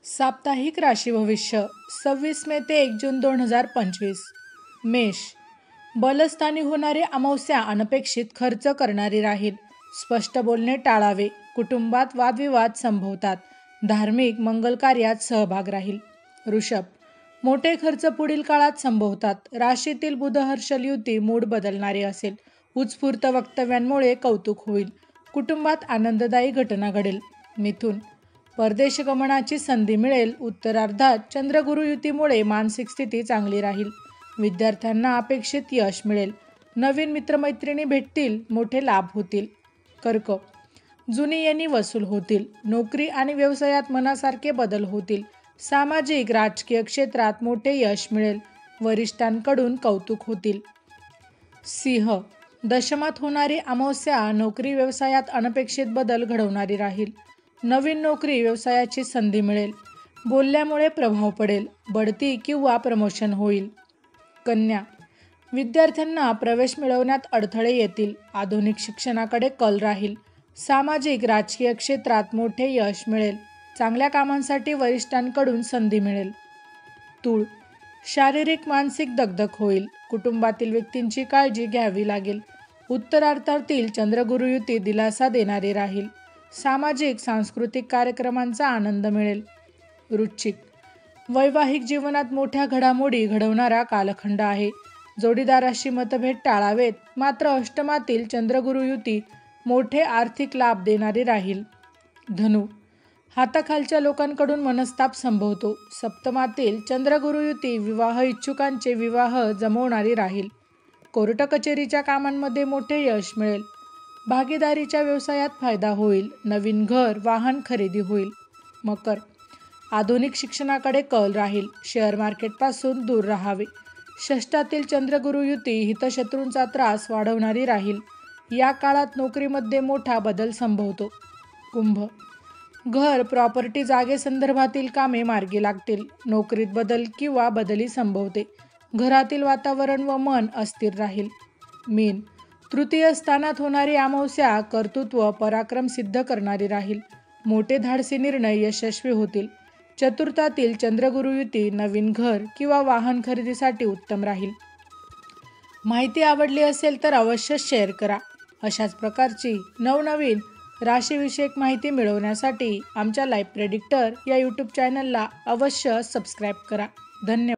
साप्ताहिक राशी भविष्य 26 मे ते 1 जून 2025. मेष. बलस्थानी होणारी अमावस्या अनपेक्षित खर्च करणारी राहील. स्पष्ट बोलणे टाळावे. कुटुंबात वादविवाद संभवतात. धार्मिक मंगल कार्यात सहभाग राहील. वृषभ. मोठे खर्च पुढील काळात संभवतात. राशीतील बुध-हर्षल युती मूड बदलणारी असेल. उत्स्फूर्त वक्तव्यांमुळे कौतुक होईल. कुटुंबात आनंददायी घटना घडेल. मिथुन. परदेश गमनाची संधी मिळेल. उत्तरार्धात चंद्र-गुरु युतीमुळे मानसिक स्थिती चांगली राहील. विद्यार्थ्यांना अपेक्षित यश मिळेल. नवीन मित्रमैत्रिणी भेटतील. मोठे लाभ होतील. कर्क. जुनी येणी वसूल होतील. नोकरी आणि व्यवसायात मनासारखे बदल होतील. सामाजिक राजकीय क्षेत्रात मोठे यश मिळेल. वरिष्ठांकडून कौतुक होतील. सिंह. दशमात होणारी अमावस्या नोकरी व्यवसायात अनपेक्षित बदल घडवणारी राहील. नवीन नोकरी व्यवसायाची संधी मिळेल. बोलल्यामुळे प्रभाव पडेल. बढती किंवा प्रमोशन होईल. कन्या. विद्यार्थ्यांना प्रवेश मिळवण्यात अडथळे येतील. आधुनिक शिक्षणाकडे कल राहील. सामाजिक राजकीय क्षेत्रात मोठे यश मिळेल. चांगल्या कामांसाठी वरिष्ठांकडून संधी मिळेल. तूळ. शारीरिक मानसिक दगदग होईल. कुटुंबातील व्यक्तींची काळजी घ्यावी लागेल. उत्तरार्धातील चंद्र-गुरु युती दिलासा देणारी राहील. सामाजिक सांस्कृतिक कार्यक्रमांचा आनंद मिळेल. वृश्चिक. वैवाहिक जीवनात मोठ्या घडामोडी घडवणारा कालखंड आहे. जोडीदाराशी मतभेद टाळावेत. मात्र अष्टमातील चंद्र-गुरु युती मोठे आर्थिक लाभ देणारी राहील. धनु. हाताखालच्या लोकांकडून मनस्ताप संभवतो. सप्तमातील चंद्र-गुरु युती विवाह इच्छुकांचे विवाह जमवणारी राहील. कोर्ट कचेरीच्या कामांमध्ये मोठे यश मिळेल. भागीदारीच्या व्यवसायात फायदा होईल. नवीन घर वाहन खरेदी होईल. मकर. आधुनिक शिक्षणाकडे कल राहील. शेअर मार्केटपासून दूर राहावे. षष्ठातील चंद्र-गुरु युती हितशत्रूंचा त्रास वाढवणारी राहील. या काळात नोकरीमध्ये मोठा बदल संभवतो. कुंभ. घर प्रॉपर्टी जागेसंदर्भातील कामे मार्गी लागतील. नोकरीत बदल किंवा बदली संभवते. घरातील वातावरण व मन अस्थिर राहील. मीन. तृतीय स्थानात होणारी अमावस्या कर्तृत्व पराक्रम सिद्ध करणारी राहील. मोठे धाडसी निर्णय यशस्वी होतील. चतुर्थातील चंद्र-गुरु युती नवीन घर किंवा वाहन खरेदीसाठी उत्तम राहील. माहिती आवडली असेल तर अवश्य शेअर करा. अशाच प्रकारची नवनवीन राशीविषयक माहिती मिळवण्यासाठी आमच्या लाईव्ह प्रेडिक्टर या यूट्यूब चॅनलला अवश्य सबस्क्राईब करा. धन्यवाद.